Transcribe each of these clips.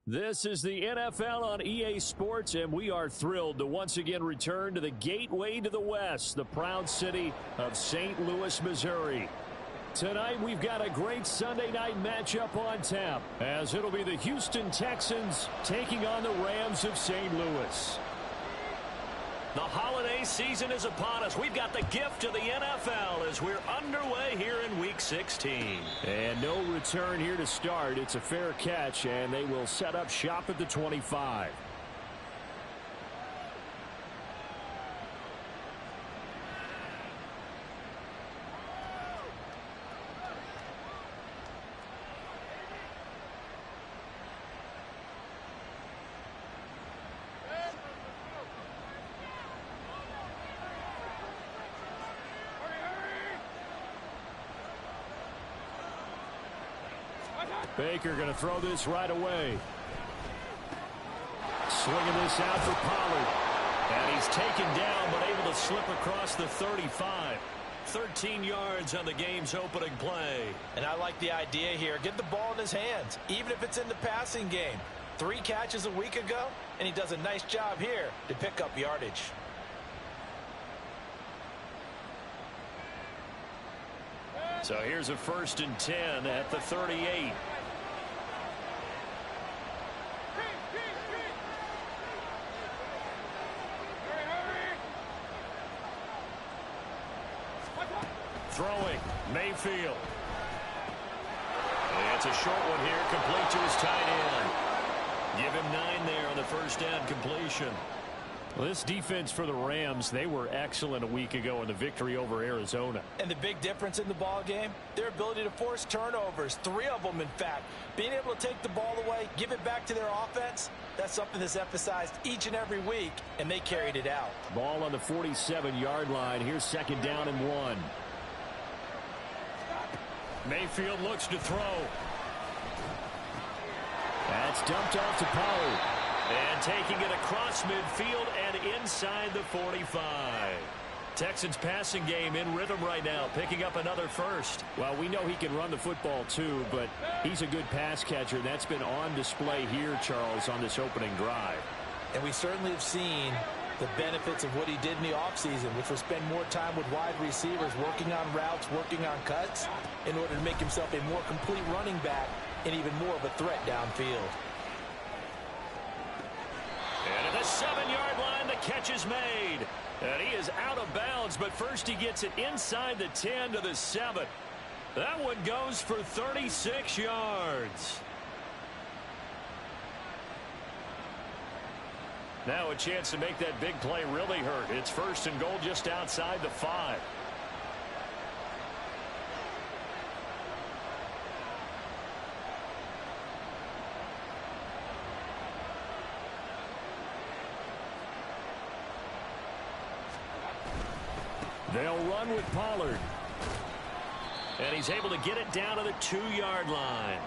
This is the NFL on EA Sports, and we are thrilled to once again return to the gateway to the West, the proud city of St. Louis, Missouri. Tonight, we've got a great Sunday night matchup on tap, as it'll be the Houston Texans taking on the Rams of St. Louis. The holiday season is upon us. We've got the gift of the NFL as we're underway here in Week 16. And no return here to start. It's a fair catch, and they will set up shop at the 25. Baker going to throw this right away. Swinging this out for Pollard. And he's taken down but able to slip across the 35. 13 yards on the game's opening play. And I like the idea here. Get the ball in his hands, even if it's in the passing game. 3 catches a week ago, and he does a nice job here to pick up yardage. So here's a 1st and 10 at the 38. Throwing, Mayfield. And it's a short one here, complete to his tight end. Give him 9 there on the first down completion. Well, this defense for the Rams, they were excellent a week ago in the victory over Arizona. And the big difference in the ball game, their ability to force turnovers, 3 of them in fact. Being able to take the ball away, give it back to their offense, that's something that's emphasized each and every week, and they carried it out. Ball on the 47-yard line. Here's 2nd down and 1. Mayfield looks to throw. That's dumped off to Pollard. And taking it across midfield and inside the 45. Texans passing game in rhythm right now, picking up another first. Well, we know he can run the football too, but he's a good pass catcher. That's been on display here, Charles, on this opening drive. And we certainly have seen the benefits of what he did in the offseason, which was spend more time with wide receivers, working on routes, working on cuts, in order to make himself a more complete running back and even more of a threat downfield. And at the 7-yard line, the catch is made. And he is out of bounds, but first he gets it inside the 10 to the 7. That one goes for 36 yards. Now a chance to make that big play really hurt. It's 1st and goal just outside the 5. They'll run with Pollard. And he's able to get it down to the 2-yard line.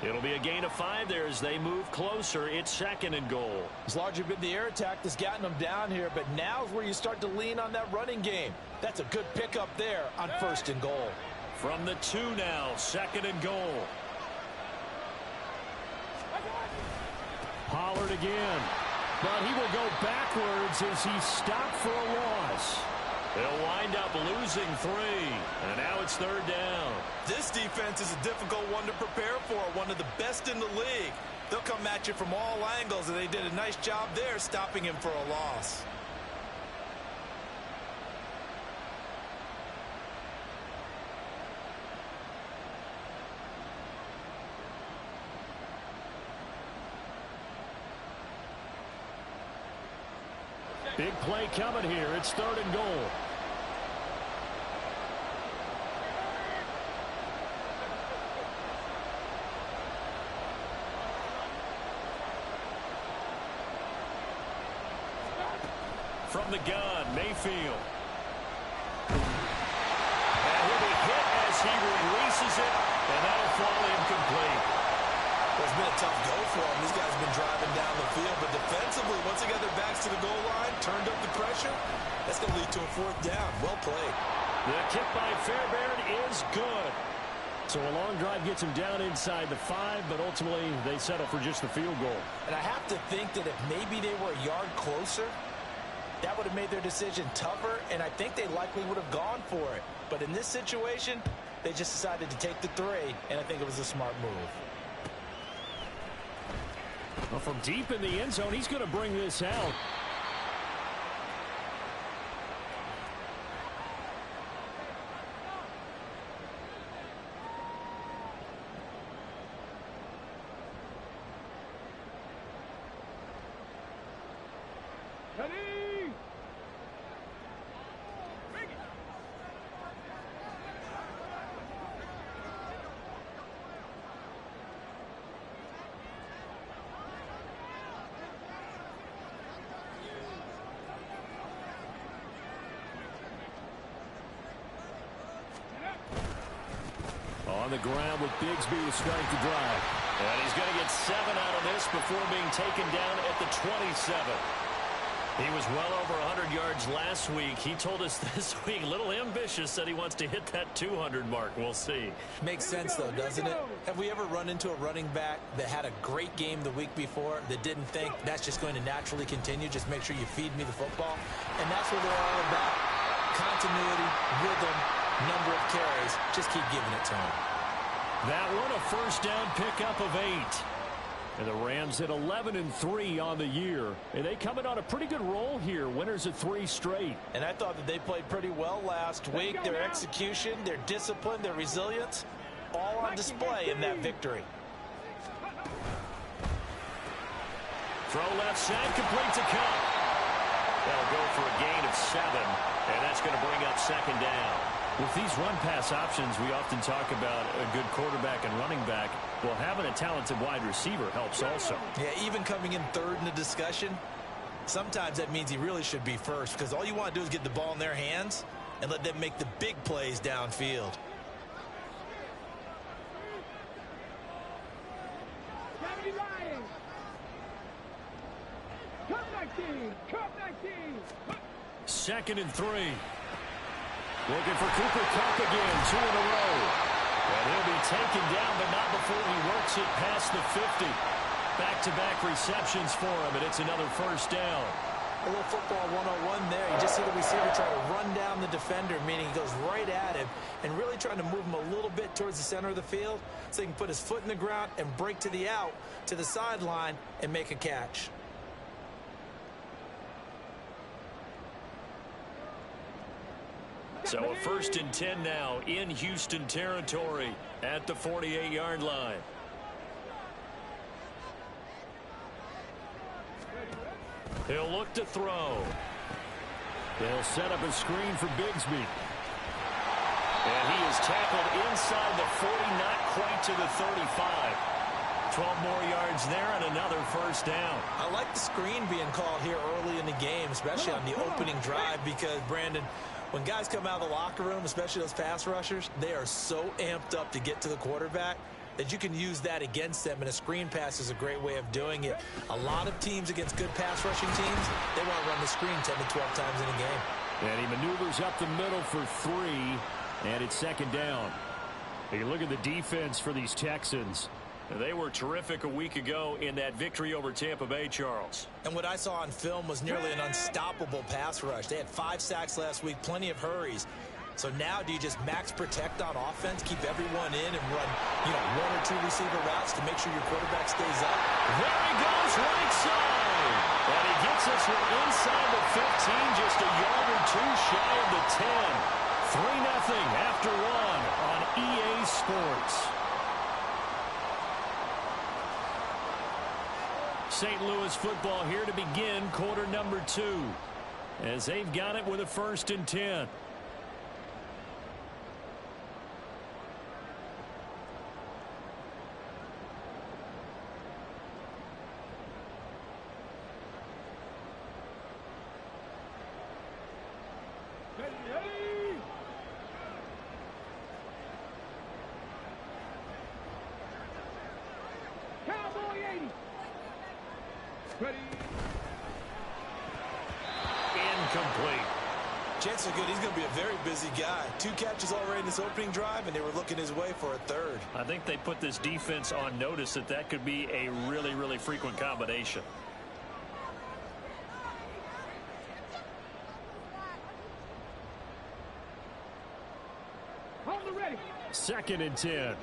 It'll be a gain of 5 there as they move closer. It's 2nd and goal. It's largely been the air attack that's gotten them down here, but now's where you start to lean on that running game. That's a good pickup there on 1st and goal. From the 2 now, 2nd and goal. Pollard again. But he will go backwards as he's stopped for a loss. They'll wind up losing 3. And now it's 3rd down. This defense is a difficult one to prepare for, one of the best in the league. They'll come at you from all angles, and they did a nice job there stopping him for a loss. Big play coming here. It's 3rd and goal. From the gun, Mayfield. And he'll be hit as he releases it, and that'll fall incomplete. Well, it's been a tough go for him. These guys have been driving down the field, but defensively, once they got their backs to the goal line, turned up the pressure, that's going to lead to a 4th down. Well played. The kick by Fairbairn is good. So a long drive gets them down inside the 5, but ultimately they settle for just the field goal. And I have to think that if maybe they were a yard closer, that would have made their decision tougher, and I think they likely would have gone for it. But in this situation, they just decided to take the 3, and I think it was a smart move. Well, from deep in the end zone, he's going to bring this out. On the ground with Bigsby to start the drive. And he's going to get 7 out of this before being taken down at the 27. He was well over 100 yards last week. He told us this week, a little ambitious, said he wants to hit that 200 mark. We'll see. Makes sense, though, doesn't it? Have we ever run into a running back that had a great game the week before that didn't think that's just going to naturally continue? Just make sure you feed me the football. And that's what they're all about. Continuity, rhythm, number of carries. Just keep giving it to him. That one a first down pickup of 8. And the Rams at 11-3 on the year. And they coming on a pretty good roll here. Winners of 3 straight. And I thought that they played pretty well last week. Their execution, their discipline, their resilience, all on display in that victory. Throw left side, complete to Kupp. That'll go for a gain of 7. And that's going to bring up second down. With these run-pass options, we often talk about a good quarterback and running back. Well, having a talented wide receiver helps also. Yeah, even coming in third in the discussion, sometimes that means he really should be first, because all you want to do is get the ball in their hands and let them make the big plays downfield. Second and 3. Looking for Cooper Kupp again, 2 in a row. And he'll be taken down, but not before he works it past the 50. Back-to-back receptions for him, and it's another first down. A little football 101 there. You just see the receiver try to run down the defender, meaning he goes right at him and really trying to move him a little bit towards the center of the field so he can put his foot in the ground and break to the out, to the sideline, and make a catch. So a first and 10 now in Houston territory at the 48-yard line. He'll look to throw. They'll set up a screen for Bigsby. And he is tackled inside the 40, not quite to the 35. 12 more yards there and another first down. I like the screen being called here early in the game, especially on the opening drive, because, Brandon, when guys come out of the locker room, especially those pass rushers, they are so amped up to get to the quarterback that you can use that against them, and a screen pass is a great way of doing it. A lot of teams against good pass rushing teams, they want to run the screen 10 to 12 times in a game. And he maneuvers up the middle for 3, and it's second down. You look at the defense for these Texans. They were terrific a week ago in that victory over Tampa Bay, Charles. And what I saw on film was nearly an unstoppable pass rush. They had 5 sacks last week, plenty of hurries. So now do you just max protect on offense, keep everyone in, and run, 1 or 2 receiver routes to make sure your quarterback stays up? There he goes, right side. And he gets us from inside the 15, just a yard or 2 shy of the 10. 3-0 after 1 on EA Sports. St. Louis football here to begin quarter number 2 as they've got it with a first and 10. Incomplete. Chances are good he's going to be a very busy guy. 2 catches already in this opening drive, and they were looking his way for a third. I think they put this defense on notice that could be a really, really frequent combination. Second and 10.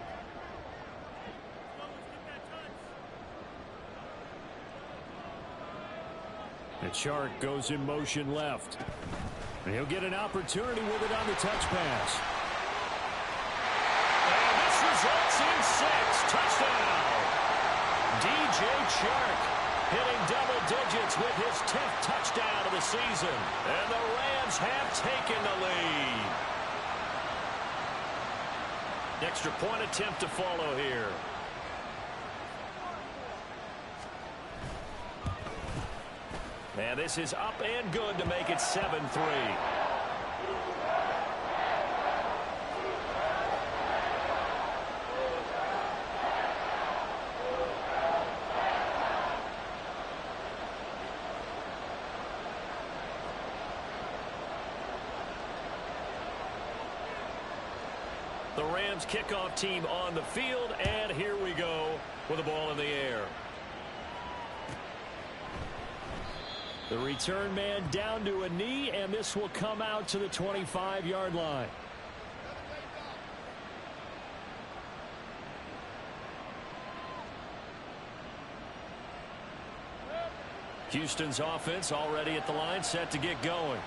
And Chark goes in motion left. And he'll get an opportunity with it on the touch pass. And this results in 6. Touchdown. DJ Chark hitting double digits with his 10th touchdown of the season. And the Rams have taken the lead. Extra point attempt to follow here. And this is up and good to make it 7-3. The Rams kickoff team on the field, and here we go with the ball in the air. The return man down to a knee, and this will come out to the 25-yard line. Houston's offense already at the line, set to get going.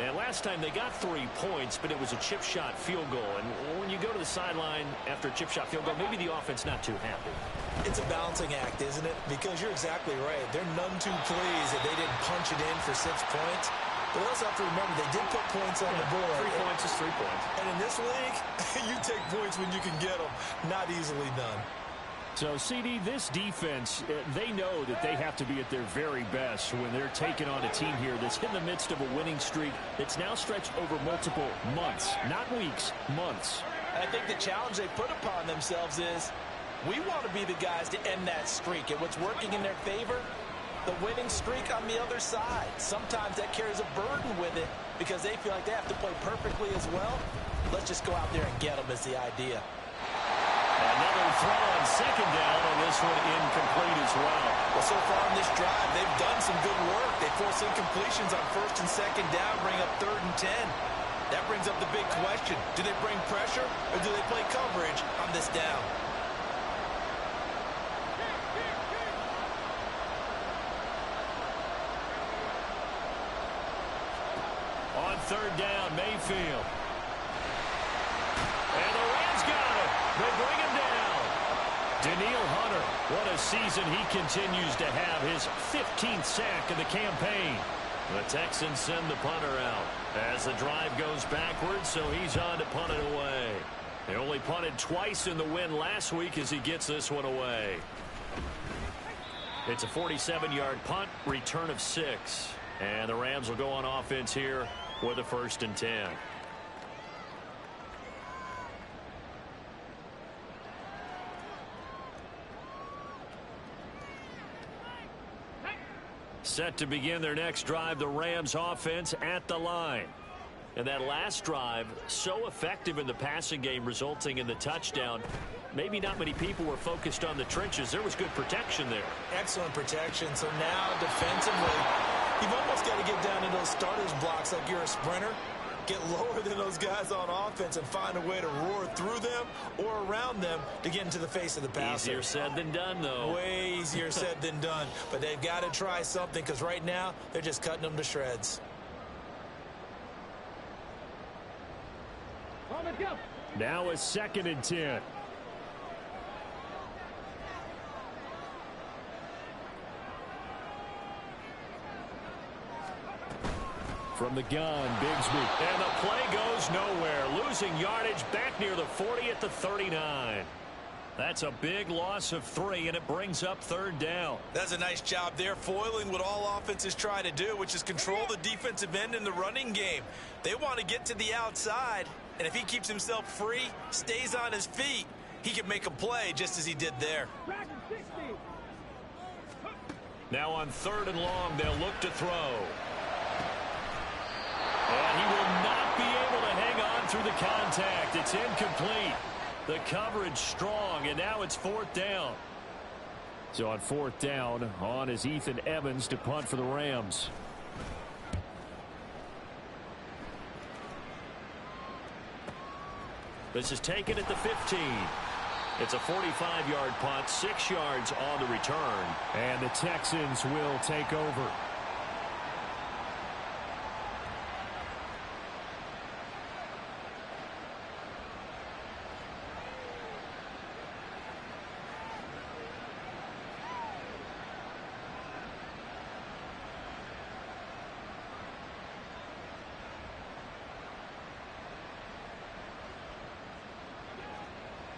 And last time they got 3 points, but it was a chip shot field goal. And when you go to the sideline after a chip shot field goal, maybe the offense not too happy. It's a balancing act, isn't it? Because you're exactly right. They're none too pleased that they didn't punch it in for 6 points. But we also have to remember they did put points on the board. 3 points is 3 points. And in this league, you take points when you can get them. Not easily done. So, CD, this defense, they know that they have to be at their very best when they're taking on a team here that's in the midst of a winning streak that's now stretched over multiple months, not weeks, months. And I think the challenge they put upon themselves is we want to be the guys to end that streak. And what's working in their favor? The winning streak on the other side. Sometimes that carries a burden with it because they feel like they have to play perfectly as well. Let's just go out there and get them is the idea. Another throw on second down, and this one incomplete as well. Well, so far in this drive, they've done some good work. They force incompletions on first and second down, bring up 3rd and 10. That brings up the big question. Do they bring pressure, or do they play coverage on this down? On 3rd down, Mayfield. And the Rams got him. They bring him down. Danielle Hunter, what a season he continues to have, his 15th sack of the campaign. The Texans send the punter out as the drive goes backwards, so he's on to punt it away. They only punted twice in the win last week as he gets this one away. It's a 47-yard punt, return of 6. And the Rams will go on offense here with a 1st and 10. Set to begin their next drive, the Rams offense at the line. And that last drive, so effective in the passing game, resulting in the touchdown. Maybe not many people were focused on the trenches. There was good protection there. Excellent protection. So now defensively, you've almost got to get down to those starters blocks like you're a sprinter. Get lower than those guys on offense and find a way to roar through them or around them to get into the face of the passer. Easier said than done, though. Way easier said than done. But they've got to try something because right now they're just cutting them to shreds. Now a 2nd and 10. From the gun, Bigsby. And the play goes nowhere. Losing yardage back near the 40 at the 39. That's a big loss of 3, and it brings up 3rd down. That's a nice job there, foiling what all offenses try to do, which is control the defensive end in the running game. They want to get to the outside, and if he keeps himself free, stays on his feet, he can make a play just as he did there. Now on 3rd and long, they'll look to throw. And he will going through the contact. It's incomplete. The coverage strong, and now it's 4th down. So on 4th down, on is Ethan Evans to punt for the Rams. This is taken at the 15. It's a 45-yard punt, 6 yards on the return. And the Texans will take over.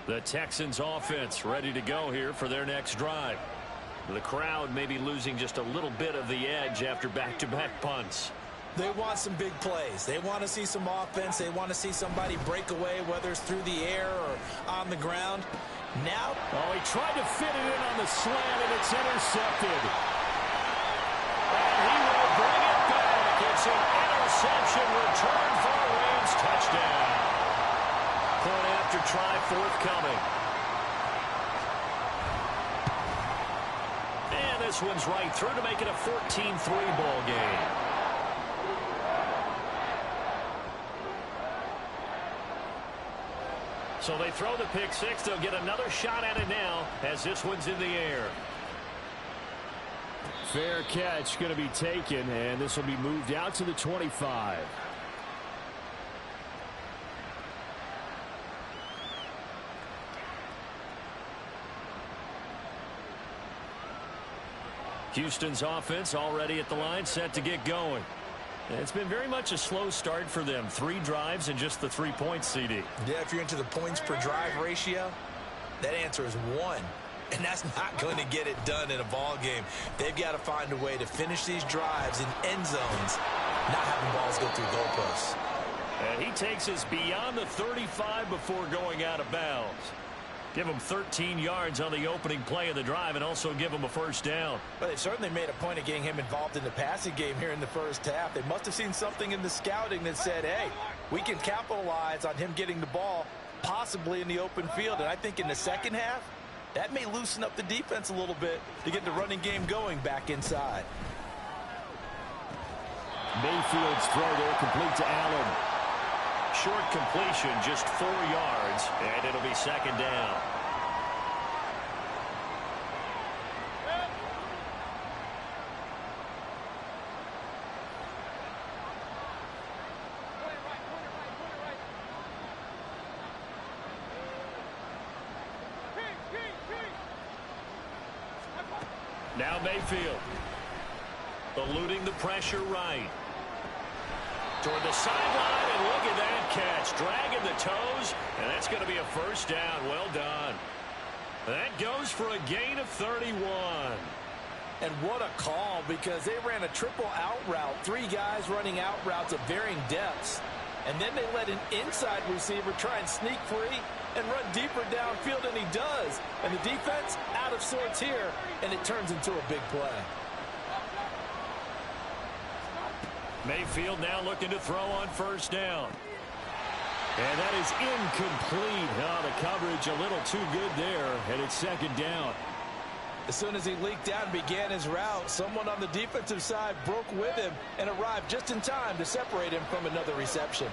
The Texans offense ready to go here for their next drive. The crowd may be losing just a little bit of the edge after back-to-back punts. They want some big plays. They want to see some offense. They want to see somebody break away, whether it's through the air or on the ground. Now, he tried to fit it in on the slant, and it's intercepted. And he will bring it back. It's an interception return for a Rams touchdown. Point after try forthcoming. And this one's right through to make it a 14-3 ball game. So they throw the pick six. They'll get another shot at it now as this one's in the air. Fair catch going to be taken, and this will be moved out to the 25. Houston's offense already at the line, set to get going. It's been very much a slow start for them. 3 drives and just the 3 points, CD. Yeah, if you're into the points per drive ratio, that answer is 1. And that's not going to get it done in a ball game. They've got to find a way to finish these drives in end zones, not having balls go through goalposts. And he takes us beyond the 35 before going out of bounds. Give him 13 yards on the opening play of the drive and also give him a first down. But they certainly made a point of getting him involved in the passing game here in the first half. They must have seen something in the scouting that said, hey, we can capitalize on him getting the ball possibly in the open field. And I think in the second half, that may loosen up the defense a little bit to get the running game going back inside. Mayfield's throw there complete to Allen. Short completion, just 4 yards, and it'll be second down. Now Mayfield, eluding the pressure right. Toward the sideline, and look at that catch. Dragging the toes, and that's going to be a first down. Well done. That goes for a gain of 31. And what a call, because they ran a triple out route. 3 guys running out routes of varying depths. And then they let an inside receiver try and sneak free and run deeper downfield, and he does. And the defense out of sorts here, and it turns into a big play. Mayfield now looking to throw on first down. And that is incomplete. Oh, the coverage a little too good there, and it's second down. As soon as he leaked out and began his route, someone on the defensive side broke with him and arrived just in time to separate him from another reception.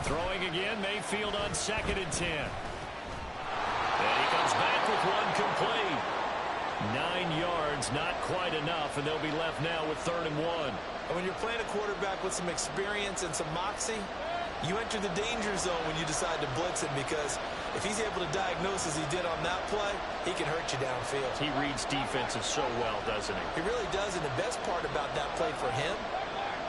Throwing again, Mayfield on 2nd and 10. And he comes back with one complete. 9 yards, not quite enough, and they'll be left now with 3rd and 1. And when you're playing a quarterback with some experience and some moxie, you enter the danger zone when you decide to blitz him, because if he's able to diagnose as he did on that play, he can hurt you downfield. He reads defenses so well, doesn't he? He really does, and the best part about that play for him,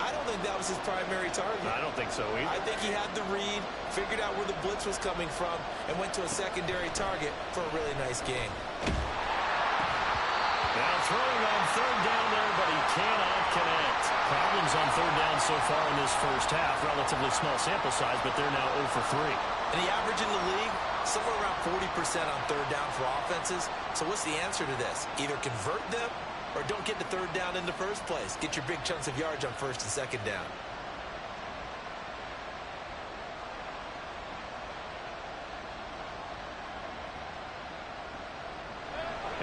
I don't think that was his primary target. I don't think so either. I think he had the read, figured out where the blitz was coming from, and went to a secondary target for a really nice game. Now throwing on 3rd down there, but he cannot connect. Problems on 3rd down so far in this first half. Relatively small sample size, but they're now 0 for 3. And the average in the league, somewhere around 40% on third down for offenses. So what's the answer to this? Either convert them or don't get the third down in the first place. Get your big chunks of yards on first and second down.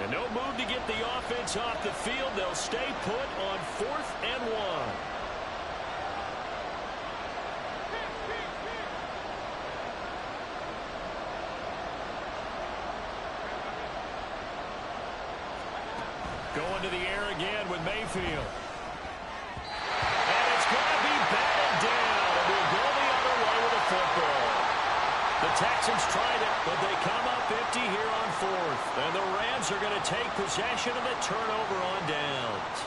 And no move to get the offense off the field. They'll stay put on 4th and 1. Going to the air again with Mayfield. And it's going to be batted down. And we'll go the other way with the football. The Texans tried it, but they come up empty here on 4th. And the Rams are going to take possession of the turnover on downs.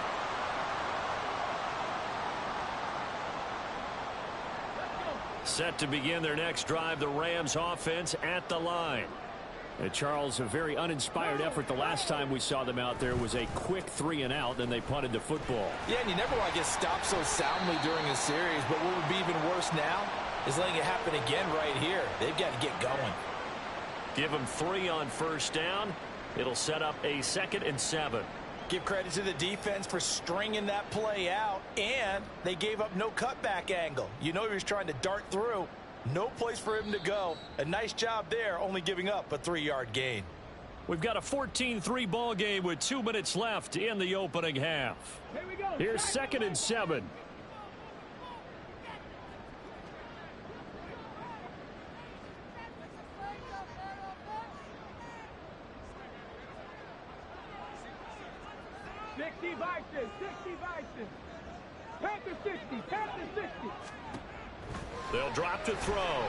Set to begin their next drive, the Rams offense at the line. And Charles, a very uninspired effort the last time we saw them out there was a quick 3-and-out, then they punted the football. Yeah, and you never want to get stopped so soundly during a series, but what would be even worse now is letting it happen again right here. They've got to get going. Give them 3 on first down. It'll set up a 2nd and 7. Give credit to the defense for stringing that play out, and they gave up no cutback angle. You know he was trying to dart through. No place for him to go. A nice job there, only giving up a 3-yard gain. We've got a 14-3 ball game with 2 minutes left in the opening half. Here we go. Here's 2nd and 7. Panther 60, Panther 60. They'll drop to throw.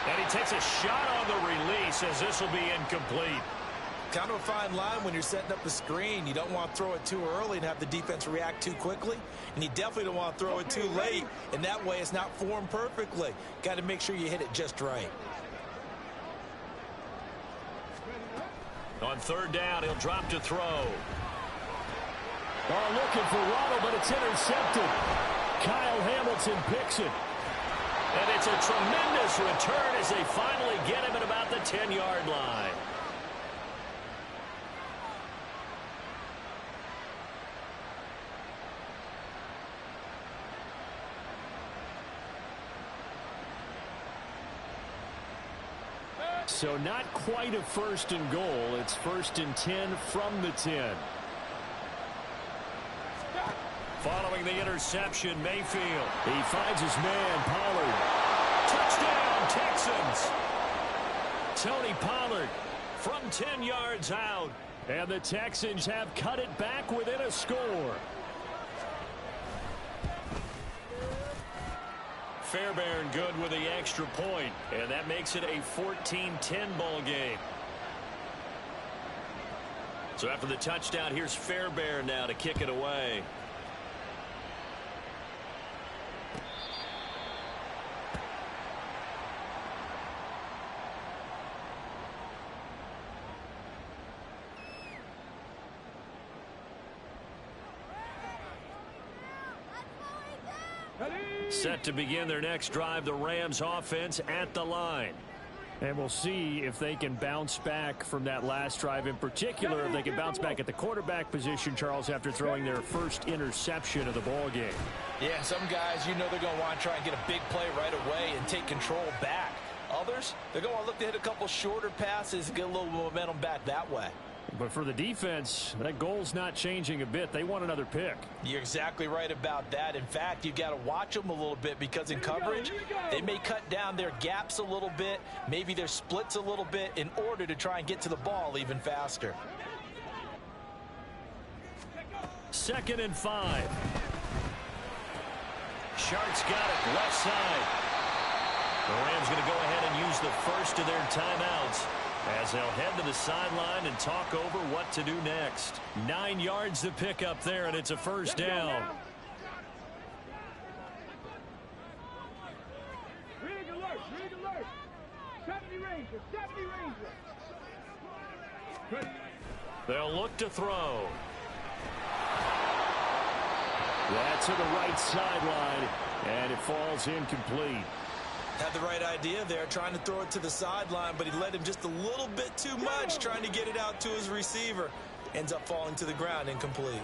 And he takes a shot on the release as this will be incomplete. Kind of a fine line when you're setting up the screen. You don't want to throw it too early and have the defense react too quickly. And you definitely don't want to throw it too late. And that way it's not formed perfectly. Got to make sure you hit it just right. On 3rd down, he'll drop to throw. Oh, looking for Waddle, but it's intercepted. Kyle Hamilton picks it. And it's a tremendous return as they finally get him at about the 10-yard line. So not quite a 1st and goal. It's 1st and 10 from the 10. Following the interception, Mayfield. He finds his man, Pollard. Touchdown, Texans. Tony Pollard from 10 yards out. And the Texans have cut it back within a score. Fairbairn good with the extra point, and that makes it a 14-10 ball game. So after the touchdown, here's Fairbairn now to kick it away. Set to begin their next drive, the Rams offense at the line. And we'll see if they can bounce back from that last drive. In particular, if they can bounce back at the quarterback position, Charles, after throwing their first interception of the ball game. Yeah, some guys, you know they're going to want to try and get a big play right away and take control back. Others, they're going to look to hit a couple shorter passes and get a little momentum back that way. But for the defense, that goal's not changing a bit. They want another pick. You're exactly right about that. In fact, you've got to watch them a little bit because in coverage, they may cut down their gaps a little bit, maybe their splits a little bit in order to try and get to the ball even faster. 2nd and 5. Sharks got it left side. The Rams going to go ahead and use the first of their timeouts as they'll head to the sideline and talk over what to do next. 9 yards to pick up there, and it's a 1st down. Rig alert, rig alert. 70 Ranger, 70 Ranger. They'll look to throw. That's to the right sideline, and it falls incomplete. Had the right idea there, trying to throw it to the sideline, but he led him just a little bit too much, trying to get it out to his receiver. Ends up falling to the ground, incomplete.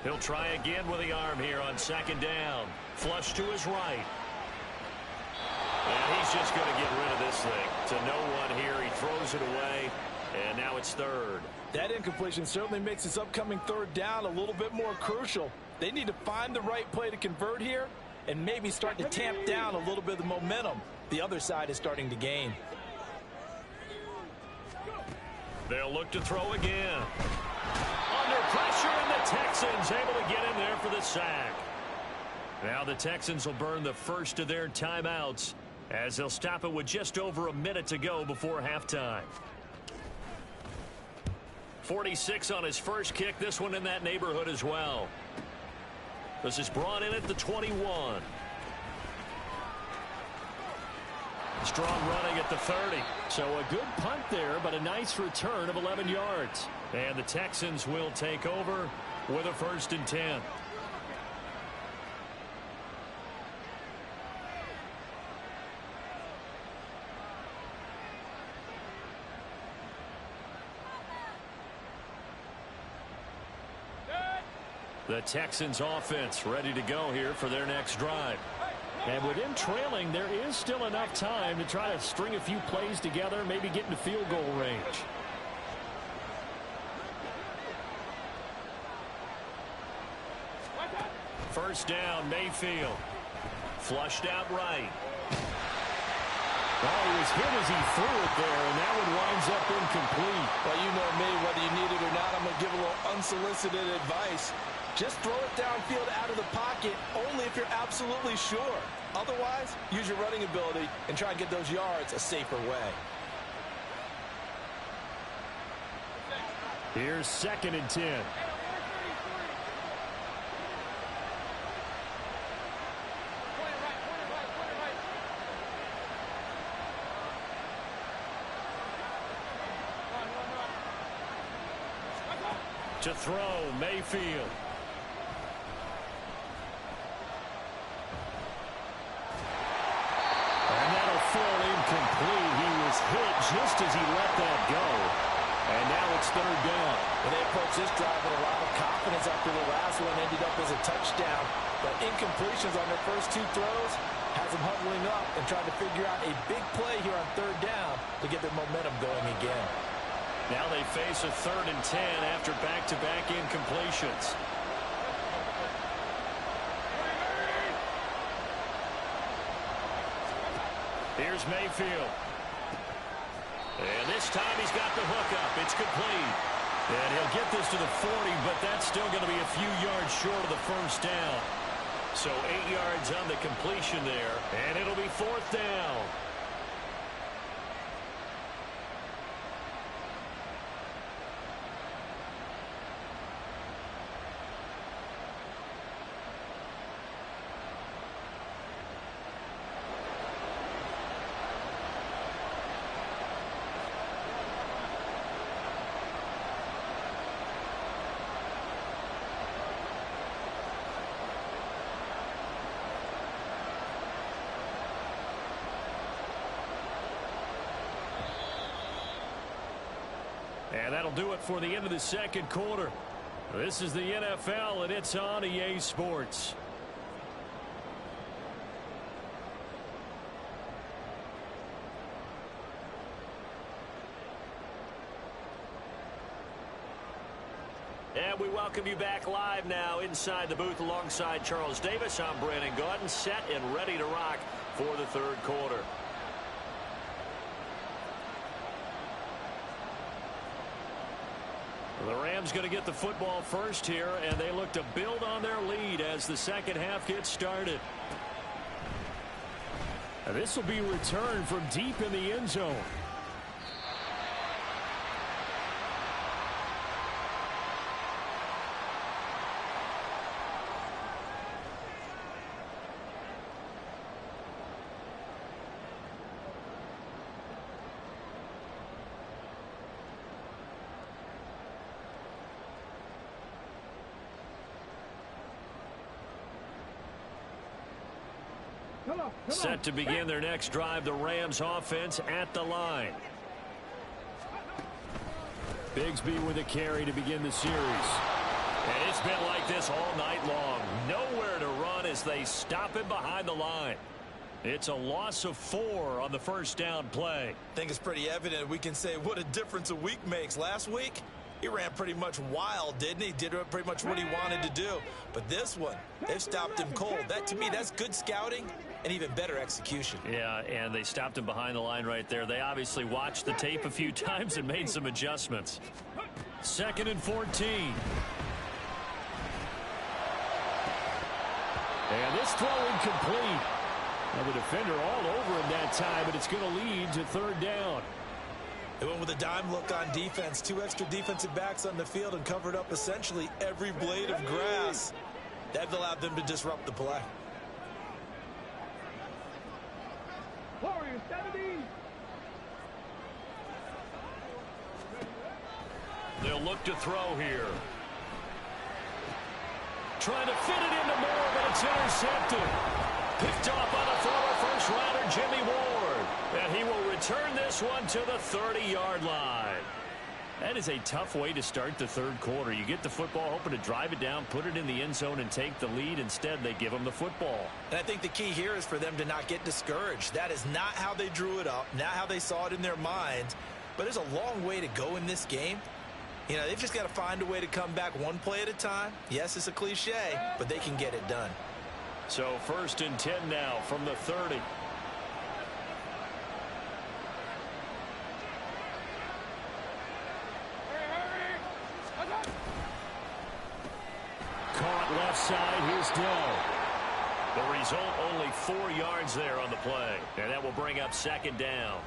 He'll try again with the arm here on second down. Flush to his right. And he's just going to get rid of this thing. To no one here. He throws it away, and now it's third. That incompletion certainly makes this upcoming third down a little bit more crucial. They need to find the right play to convert here and maybe start to tamp down a little bit of the momentum the other side is starting to gain. They'll look to throw again. Under pressure, and the Texans able to get in there for the sack. Now the Texans will burn the first of their timeouts as they'll stop it with just over a minute to go before halftime. 46 on his first kick. This one in that neighborhood as well. This is brought in at the 21. Strong running at the 30. So a good punt there, but a nice return of 11 yards. And the Texans will take over with a 1st and 10. The Texans offense ready to go here for their next drive. And with them trailing, there is still enough time to try to string a few plays together, maybe get into field goal range. First down, Mayfield. Flushed out right. Oh, he was hit as he threw it there, and that one winds up incomplete. Well, you know me, whether you need it or not, I'm going to give a little unsolicited advice. Just throw it downfield out of the pocket only if you're absolutely sure. Otherwise, use your running ability and try and get those yards a safer way. Here's 2nd and 10. To throw, Mayfield. And that'll fall incomplete. He was hit just as he let that go. And now it's 3rd down. Well, they approach this drive with a lot of confidence after the last one ended up as a touchdown. But incompletions on their first 2 throws has them huddling up and trying to figure out a big play here on 3rd down to get their momentum going again. Now they face a 3rd and 10 after back-to-back incompletions. Here's Mayfield. And this time he's got the hookup. It's complete. And he'll get this to the 40, but that's still going to be a few yards short of the first down. So 8 yards on the completion there, and it'll be 4th down. And that'll do it for the end of the 2nd quarter. This is the NFL, and it's on EA Sports. And we welcome you back live now inside the booth alongside Charles Davis. I'm Brandon Gaudin, set and ready to rock for the 3rd quarter. The Rams going to get the football first here, and they look to build on their lead as the second half gets started. This will be returned from deep in the end zone. Go! Set to begin their next drive, the Rams offense at the line. Bigsby with a carry to begin the series. And it's been like this all night long. Nowhere to run as they stop him behind the line. It's a loss of 4 on the first down play. I think it's pretty evident we can say what a difference a week makes. Last week, he ran pretty much wild, didn't he? Did pretty much what he wanted to do. But this one, they've stopped him cold. That, to me, that's good scouting and even better execution. Yeah, and they stopped him behind the line right there. They obviously watched the tape a few times and made some adjustments. 2nd and 14. And this throw incomplete. Now the defender all over him that time, but it's going to lead to 3rd down. They went with a dime look on defense. 2 extra defensive backs on the field and covered up essentially every blade of grass. That allowed them to disrupt the play. Warriors 70. They'll look to throw here. Trying to fit it into Moore, but it's intercepted. Picked off by the former first-rounder Jimmy Ward. And he will return this one to the 30-yard line. That is a tough way to start the 3rd quarter. You get the football, hoping to drive it down, put it in the end zone, and take the lead. Instead, they give them the football. And I think the key here is for them to not get discouraged. That is not how they drew it up, not how they saw it in their minds. But there's a long way to go in this game. You know, they've just got to find a way to come back one play at a time. Yes, it's a cliche, but they can get it done. So 1st and 10 now from the 30. Caught left side. Here's Dell. The result, only 4 yards there on the play. And that will bring up 2nd down.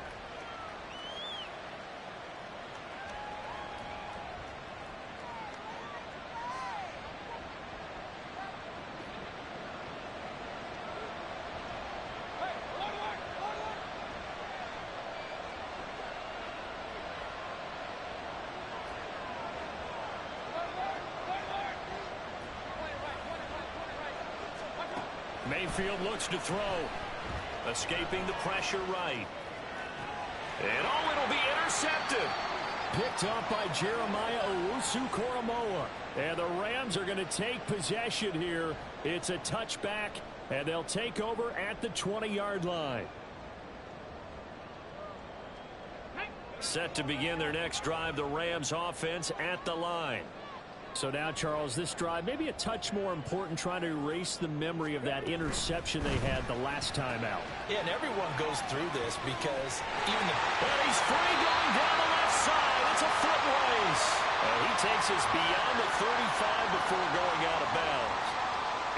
Mayfield looks to throw. Escaping the pressure right. And oh, it'll be intercepted. Picked up by Jeremiah Owusu-Koramoah. And the Rams are going to take possession here. It's a touchback, and they'll take over at the 20-yard line. Set to begin their next drive, the Rams offense at the line. So now, Charles, this drive maybe a touch more important, trying to erase the memory of that interception they had the last time out. Yeah, and everyone goes through this because even the... And he's free going down the left side. It's a foot race. And he takes us beyond the 35 before going out of bounds.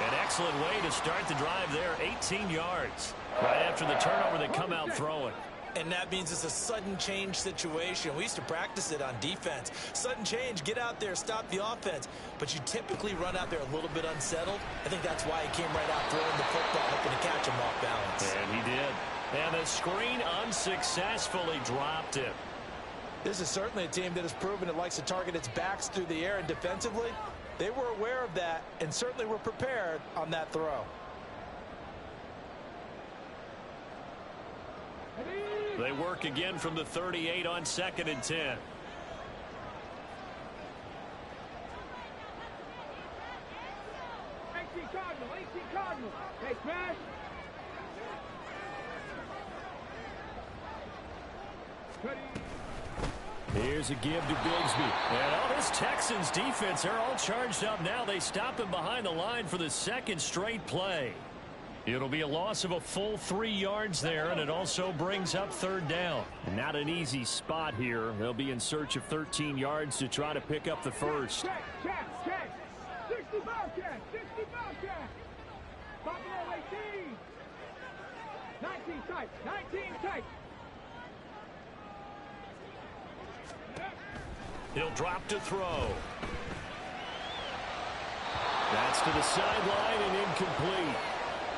An excellent way to start the drive there, 18 yards. Right after the turnover, they come out throwing. And that means it's a sudden change situation. We used to practice it on defense. Sudden change, get out there, stop the offense. But you typically run out there a little bit unsettled. I think that's why he came right out throwing the football, hoping to catch him off balance. And he did. And the screen unsuccessfully dropped it. This is certainly a team that has proven it likes to target its backs through the air, and defensively, they were aware of that and certainly were prepared on that throw. They work again from the 38 on 2nd and 10. 18 Cardinal. Hey, smash. Here's a give to Bigsby. And all this Texans defense, they're all charged up now. They stop him behind the line for the 2nd straight play. It'll be a loss of a full 3 yards there, and it also brings up 3rd down. Not an easy spot here. They'll be in search of 13 yards to try to pick up the first. Check. 60 Bobcat. 60 Bobcat. Buffalo 18. 19 tight. 19 tight. He'll drop to throw. That's to the sideline and incomplete.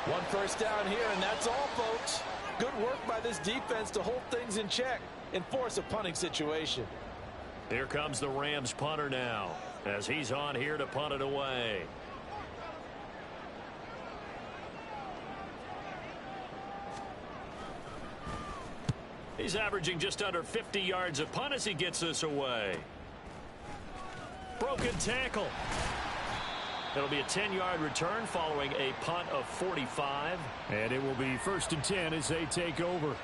1 first down here, and that's all, folks. Good work by this defense to hold things in check and force a punting situation. Here comes the Rams punter now, as he's on here to punt it away. He's averaging just under 50 yards a punt as he gets this away. Broken tackle. It'll be a 10-yard return following a punt of 45. And it will be 1st and 10 as they take over.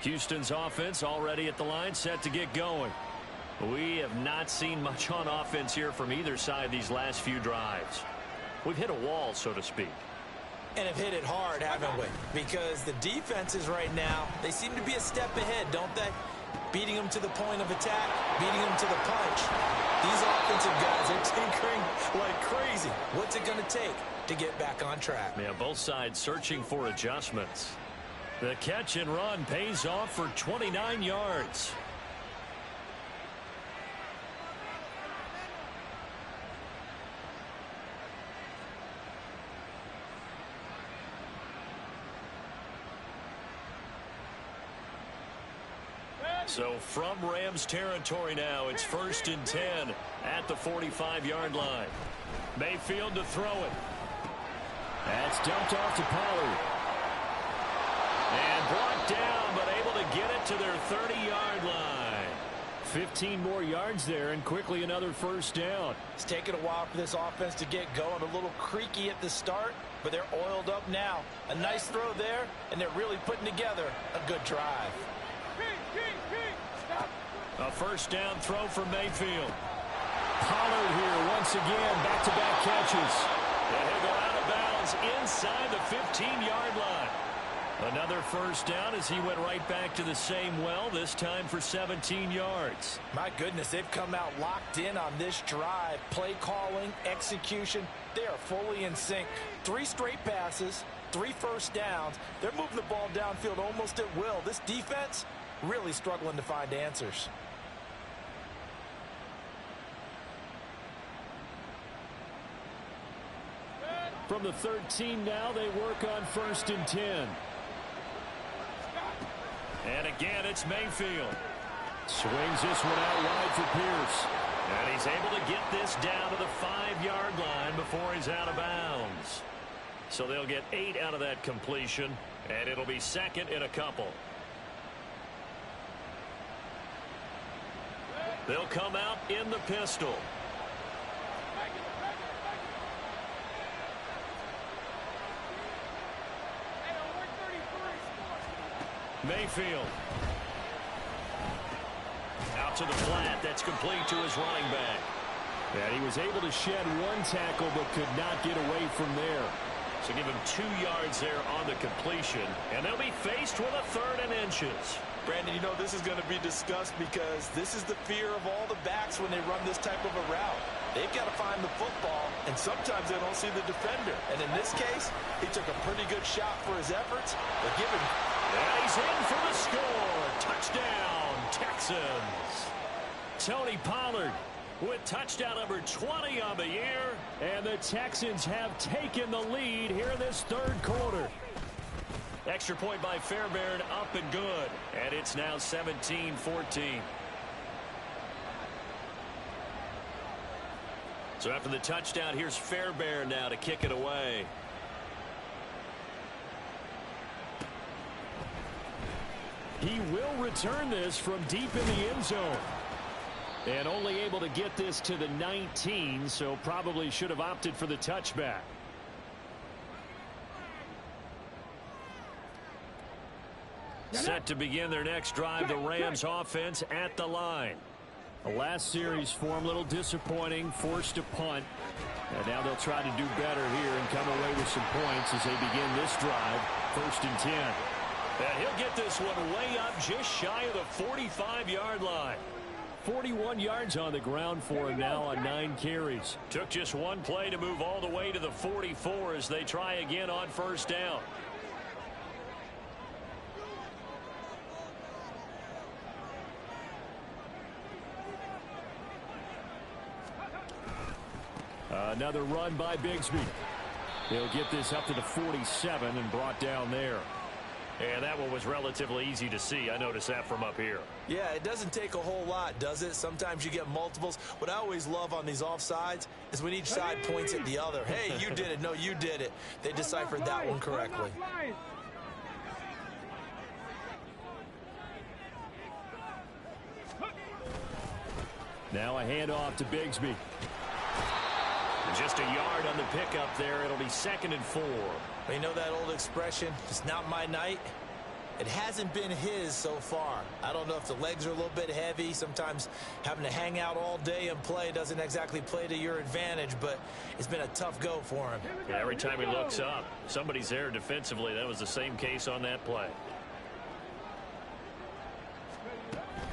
Houston's offense already at the line, set to get going. We have not seen much on offense here from either side these last few drives. We've hit a wall, so to speak. And have hit it hard, haven't we? Because the defenses right now, they seem to be a step ahead, don't they? Beating them to the point of attack, beating them to the punch. These offensive guys are tinkering like crazy. What's it going to take to get back on track? Yeah, both sides searching for adjustments. The catch and run pays off for 29 yards. So from Rams territory now, it's 1st and 10 at the 45-yard line. Mayfield to throw it. That's dumped off to Pollard. And brought down, but able to get it to their 30-yard line. 15 more yards there, and quickly another 1st down. It's taken a while for this offense to get going. A little creaky at the start, but they're oiled up now. A nice throw there, and they're really putting together a good drive. A 1st down throw for Mayfield. Pollard here once again, back-to-back catches. And he'll go out of bounds inside the 15-yard line. Another 1st down as he went right back to the same well, this time for 17 yards. My goodness, they've come out locked in on this drive. Play calling, execution, they are fully in sync. 3 straight passes, 3 1st downs. They're moving the ball downfield almost at will. This defense really struggling to find answers. From the 13 now, they work on 1st and 10. And again, it's Mayfield. Swings this one out wide for Pierce. And he's able to get this down to the 5-yard line before he's out of bounds. So they'll get 8 out of that completion, and it'll be 2nd and a couple. They'll come out in the pistol. Mayfield. Out to the flat. That's complete to his running back. And he was able to shed 1 tackle but could not get away from there. So give him 2 yards there on the completion. And they'll be faced with a 3rd and inches. Brandon, you know this is going to be discussed because this is the fear of all the backs when they run this type of a route. They've got to find the football, and sometimes they don't see the defender. And in this case, he took a pretty good shot for his efforts, but give him... And he's in for the score. Touchdown, Texans. Tony Pollard with touchdown number 20 on the year. And the Texans have taken the lead here in this 3rd quarter. Extra point by Fairbairn, up and good. And it's now 17-14. So after the touchdown, here's Fairbairn now to kick it away. He will return this from deep in the end zone. And only able to get this to the 19, so probably should have opted for the touchback. Set to begin their next drive, the Rams offense at the line. The last series for him, a little disappointing, forced a punt. And now they'll try to do better here and come away with some points as they begin this drive, 1st and 10. And he'll get this one way up just shy of the 45-yard line. 41 yards on the ground for him now on 9 carries. Took just 1 play to move all the way to the 44 as they try again on 1st down. Another run by Bigsby. They'll get this up to the 47 and brought down there. And that one was relatively easy to see. I noticed that from up here. Yeah, it doesn't take a whole lot, does it? Sometimes you get multiples. What I always love on these offsides is when each side points at the other. Hey, you did it. No, you did it. They deciphered that one correctly. Now a handoff to Bigsby. Just a yard on the pickup there. It'll be 2nd and 4. Well, you know that old expression, it's not my night? It hasn't been his so far. I don't know if the legs are a little bit heavy. Sometimes having to hang out all day and play doesn't exactly play to your advantage, but it's been a tough go for him. Yeah, every time he looks up, somebody's there defensively. That was the same case on that play.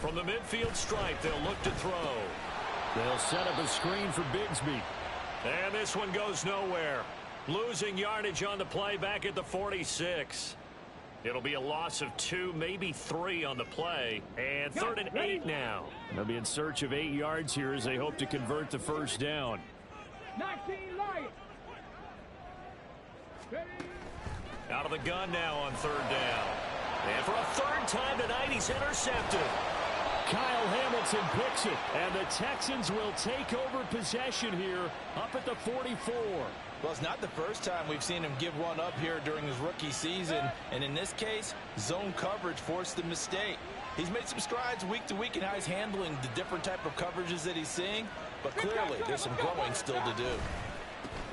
From the midfield stripe, they'll look to throw. They'll set up a screen for Bigsby. And this one goes nowhere. Losing yardage on the play back at the 46. It'll be a loss of 2, maybe 3 on the play. And 3rd and 8 now. They'll be in search of 8 yards here as they hope to convert the first down. 19 Lions. Out of the gun now on 3rd down. And for a 3rd time tonight, he's intercepted. Kyle Hamilton picks it, and the Texans will take over possession here up at the 44. Well, it's not the first time we've seen him give one up here during his rookie season, and in this case, zone coverage forced the mistake. He's made some strides week to week in how he's handling the different type of coverages that he's seeing, but clearly there's some growing still to do.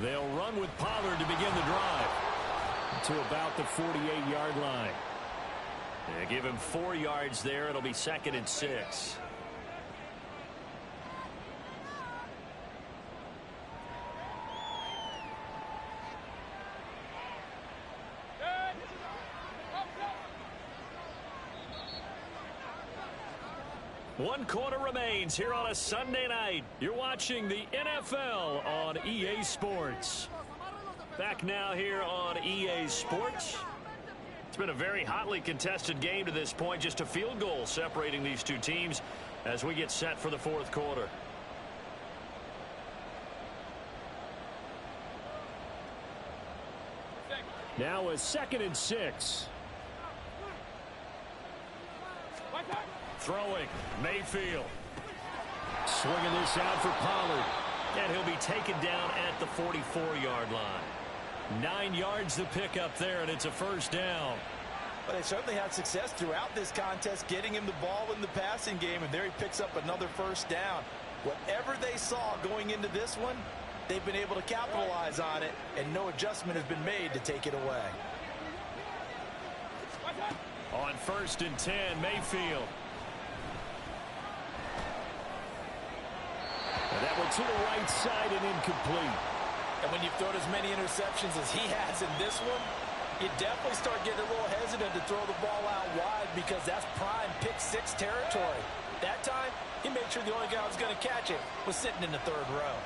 They'll run with Pollard to begin the drive to about the 48-yard line. Yeah, give him 4 yards there. It'll be 2nd and 6. One quarter remains here on a Sunday night. You're watching the NFL on EA Sports. Back now here on EA Sports. It's been a very hotly contested game to this point. Just a field goal separating these two teams as we get set for the 4th quarter. Now a 2nd and 6. Throwing, Mayfield. Swinging this out for Pollard. And he'll be taken down at the 44-yard line. 9 yards to pick up there, and it's a 1st down. But they certainly had success throughout this contest getting him the ball in the passing game, and there he picks up another 1st down. Whatever they saw going into this one, they've been able to capitalize on it, and no adjustment has been made to take it away. On 1st and 10, Mayfield. And that one to the right side and incomplete. And when you've thrown as many interceptions as he has in this one, you definitely start getting a little hesitant to throw the ball out wide because that's prime pick 6 territory. That time, he made sure the only guy who was going to catch it was sitting in the 3rd row.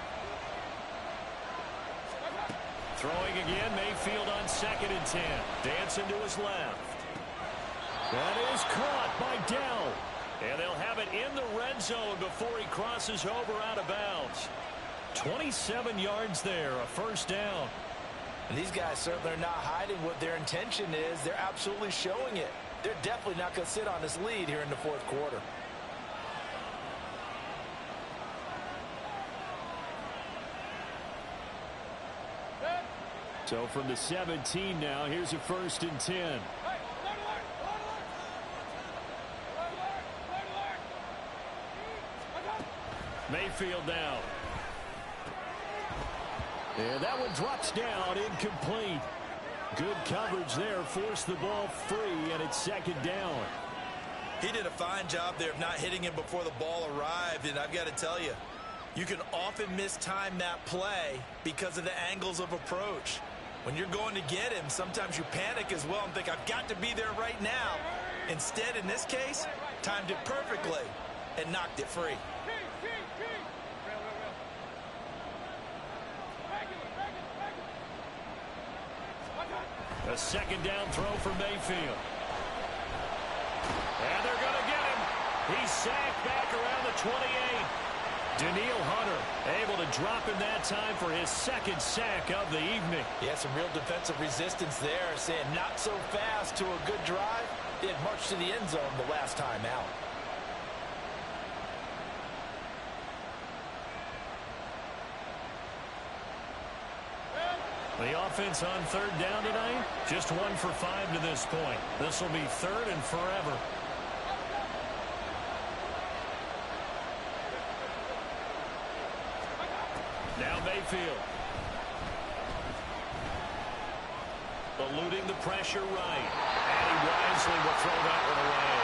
Throwing again, Mayfield on 2nd and 10. Dancing to his left. That is caught by Dell. And they'll have it in the red zone before he crosses over out of bounds. 27 yards there, a 1st down. And these guys certainly are not hiding what their intention is. They're absolutely showing it. They're definitely not going to sit on this lead here in the 4th quarter. So from the 17 now, here's a 1st and 10. Mayfield down. And that one drops down, incomplete. Good coverage there, forced the ball free, and it's 2nd down. He did a fine job there of not hitting him before the ball arrived, and I've got to tell you, you can often mistime that play because of the angles of approach. When you're going to get him, sometimes you panic as well and think, I've got to be there right now. Instead, in this case, timed it perfectly and knocked it free. A 2nd down throw for Mayfield. And they're going to get him. He's sacked back around the 28. Danielle Hunter able to drop in that time for his second sack of the evening. Yeah, some real defensive resistance there, saying not so fast to a good drive. They had marched to the end zone the last time out. The offense on third down tonight, just 1 for 5 to this point. This will be third and forever. Now Mayfield. Eluding the pressure right. And he wisely will throw that one away.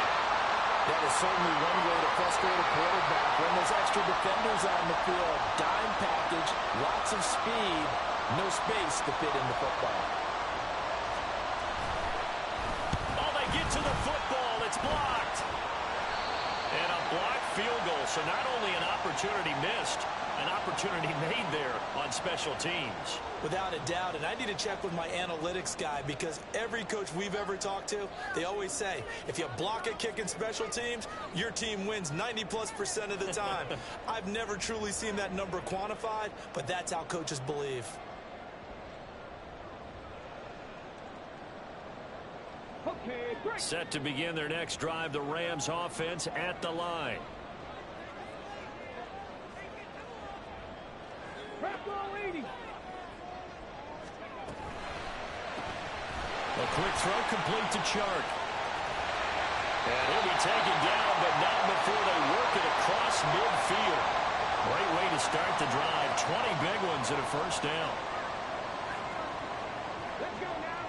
That is certainly one way to frustrate a quarterback when there's extra defenders on the field. Dime package, lots of speed, no space to fit in the football. Oh, they get to the football. It's blocked. And a blocked field goal. So not only an opportunity missed, an opportunity made there on special teams. Without a doubt, and I need to check with my analytics guy because every coach we've ever talked to, they always say, if you block a kick in special teams, your team wins 90+% of the time. I've never truly seen that number quantified, but that's how coaches believe. Okay, great. Set to begin their next drive, the Rams offense at the line. Prep ball 80. A quick throw complete to Chark. And he'll be taken down, but not before they work it across midfield. Great way to start the drive. 20 big ones and a first down. Let's go now.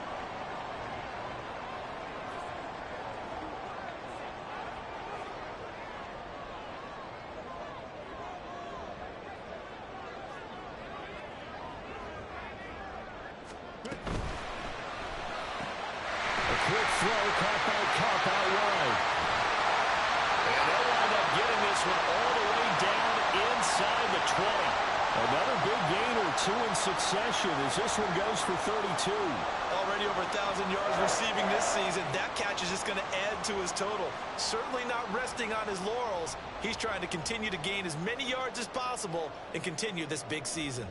Quick throw caught by Kupp out wide. And they'll wind up getting this one all the way down inside the 20. Another big gain or 2 in succession as this one goes for 32. Already over 1,000 yards receiving this season. That catch is just going to add to his total. Certainly not resting on his laurels. He's trying to continue to gain as many yards as possible and continue this big season.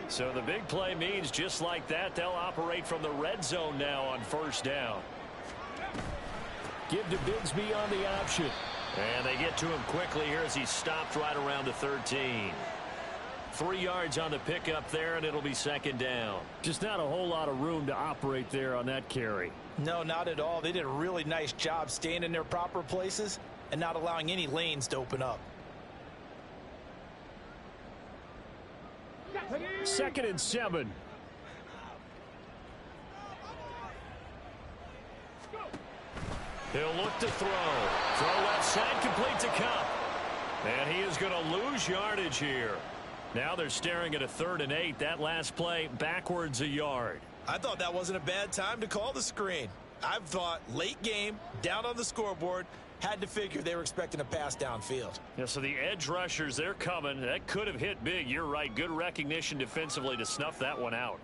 So the big play means just like that, they'll operate from the red zone now on first down. Give to Bigsby on the option. And they get to him quickly here as he stopped right around the 13. 3 yards on the pickup there, and it'll be second down. Just not a whole lot of room to operate there on that carry. No, not at all. They did a really nice job staying in their proper places and not allowing any lanes to open up. 2nd and 7. He'll look to throw. Throw left side, complete to Kupp. And he is going to lose yardage here. Now they're staring at a 3rd and 8. That last play backwards a yard. I thought that wasn't a bad time to call the screen. I've thought late game, down on the scoreboard, had to figure they were expecting a pass downfield. Yeah, so the edge rushers, they're coming. That could have hit big. You're right. Good recognition defensively to snuff that one out.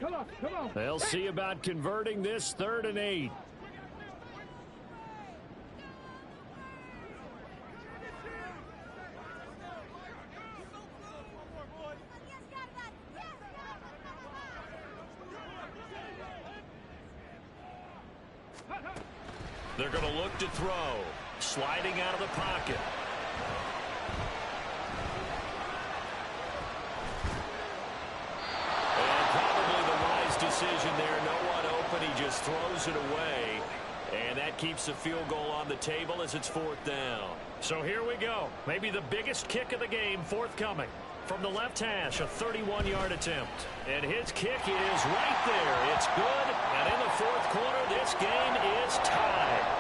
Come on, come on. They'll see about converting this 3rd and 8. They're going to look to throw. Sliding out of the pocket. And probably the wise decision there. No one open. He just throws it away. And that keeps the field goal on the table as it's 4th down. So here we go. Maybe the biggest kick of the game forthcoming. From the left hash, a 31-yard attempt. And his kick is right there. It's good. And in the 4th quarter, this game is tied.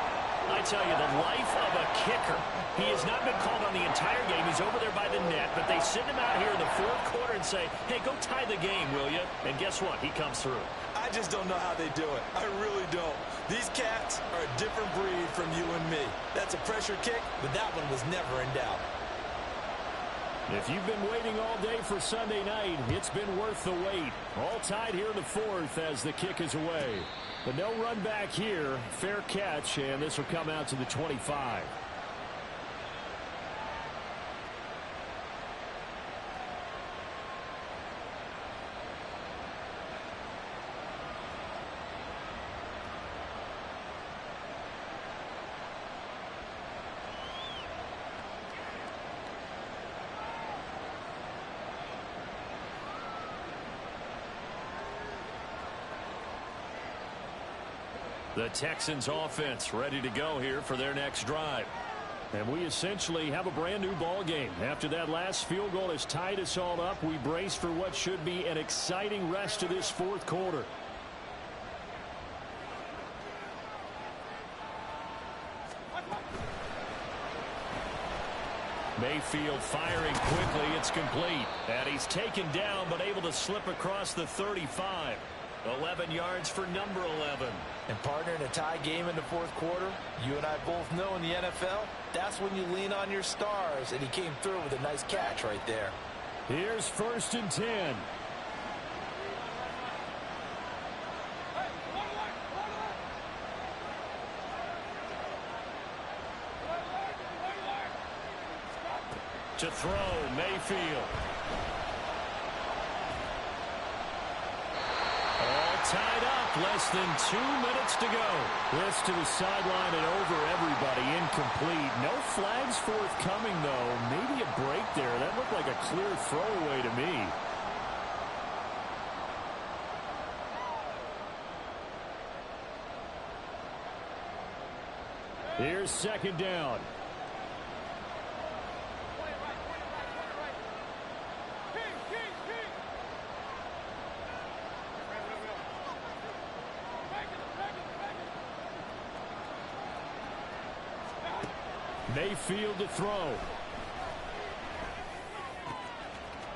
I tell you, the life of a kicker. He has not been called on the entire game. He's over there by the net. But they send him out here in the 4th quarter and say, hey, go tie the game, will you? And guess what? He comes through. I just don't know how they do it. I really don't. These cats are a different breed from you and me. That's a pressure kick, but that one was never in doubt. If you've been waiting all day for Sunday night, it's been worth the wait. All tied here in the fourth as the kick is away. But no run back here. Fair catch, and this will come out to the 25. The Texans offense ready to go here for their next drive. And we essentially have a brand new ball game. After that last field goal has tied us all up, we brace for what should be an exciting rest of this fourth quarter. Mayfield firing quickly. It's complete. And he's taken down but able to slip across the 35. 11 yards for number 11. And partner, in a tie game in the fourth quarter, you and I both know in the NFL, that's when you lean on your stars, and he came through with a nice catch right there. Here's 1st and 10. To throw, Mayfield. Tied up, less than 2 minutes to go. This to the sideline and over everybody, incomplete. No flags forthcoming, though. Maybe a break there. That looked like a clear throwaway to me. Here's 2nd down. Mayfield to throw.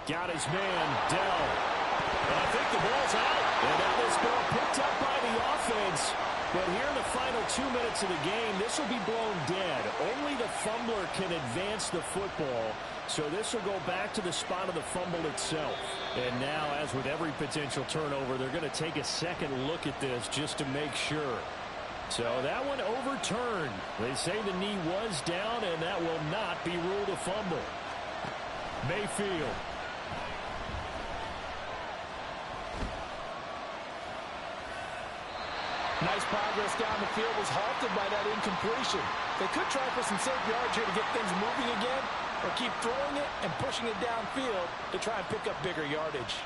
Got his man, Dell. And I think the ball's out. And that was ball picked up by the offense. But here in the final 2 minutes of the game, this will be blown dead. Only the fumbler can advance the football. So this will go back to the spot of the fumble itself. And now, as with every potential turnover, they're going to take a second look at this just to make sure. So that one overturned. They say the knee was down, and that will not be ruled a fumble. Mayfield. Nice progress down the field was halted by that incompletion. They could try for some safe yards here to get things moving again, or keep throwing it and pushing it downfield to try and pick up bigger yardage.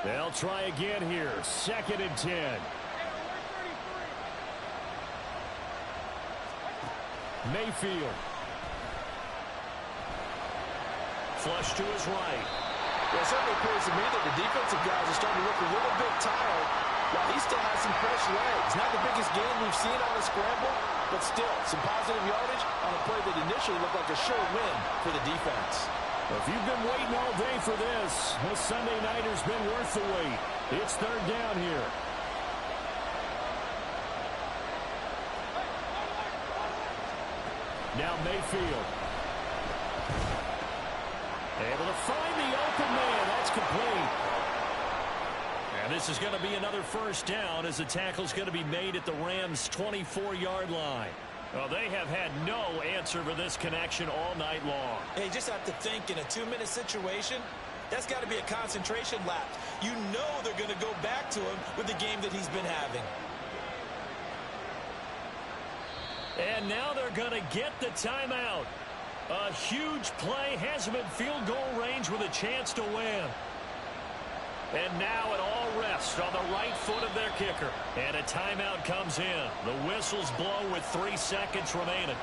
They'll try again here. 2nd and 10. Mayfield. Flush to his right. Well, it certainly appears to me that the defensive guys are starting to look a little bit tired, while he still has some fresh legs. Not the biggest gain we've seen on the scramble, but still some positive yardage on a play that initially looked like a sure win for the defense. If you've been waiting all day for this Sunday nighter's been worth the wait. It's 3rd down here. Now Mayfield. Able to find the open man. That's complete. And this is going to be another 1st down as the tackle's going to be made at the Rams' 24-yard line. Well, they have had no answer for this connection all night long. Hey, you just have to think in a 2-minute situation, that's got to be a concentration lapse. You know they're going to go back to him with the game that he's been having. And now they're going to get the timeout. A huge play has them in field goal range with a chance to win. And now it all rests on the right foot of their kicker. And a timeout comes in. The whistles blow with 3 seconds remaining.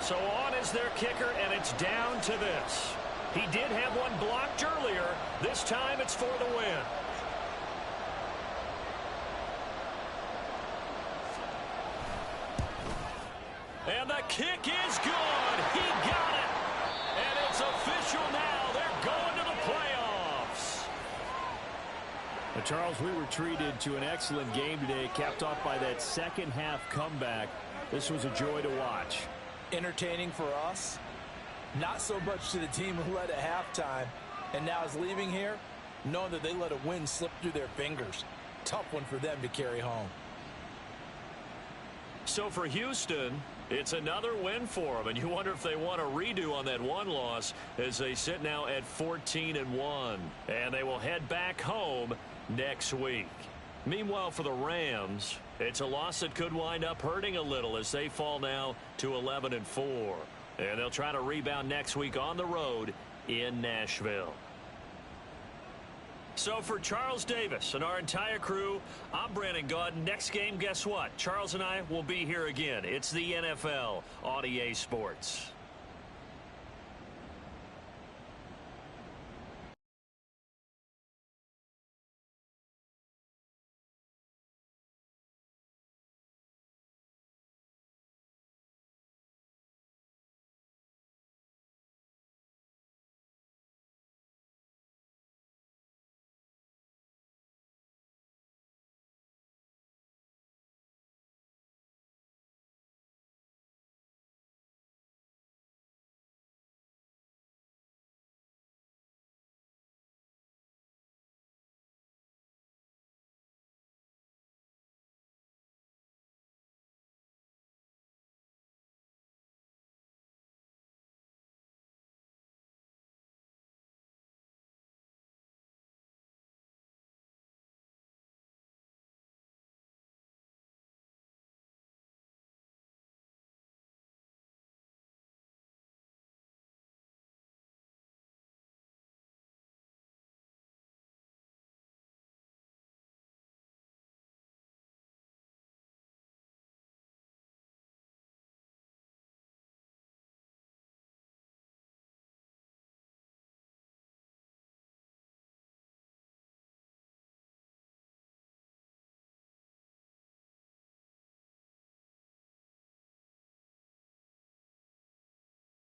So on is their kicker, and it's down to this. He did have one blocked earlier. This time it's for the win. And the kick is good. He got it. And it's official now. They're going to the playoffs. Now, Charles, we were treated to an excellent game today, capped off by that second half comeback. This was a joy to watch. Entertaining for us, not so much to the team who led at halftime and now is leaving here knowing that they let a win slip through their fingers. Tough one for them to carry home. So for Houston, it's another win for them, and you wonder if they want a redo on that one loss as they sit now at 14-1, and they will head back home next week. Meanwhile, for the Rams, it's a loss that could wind up hurting a little as they fall now to 11-4, and they'll try to rebound next week on the road in Nashville. So for Charles Davis and our entire crew, I'm Brandon Gaudin. Next game, guess what? Charles and I will be here again. It's the NFL on EA Sports.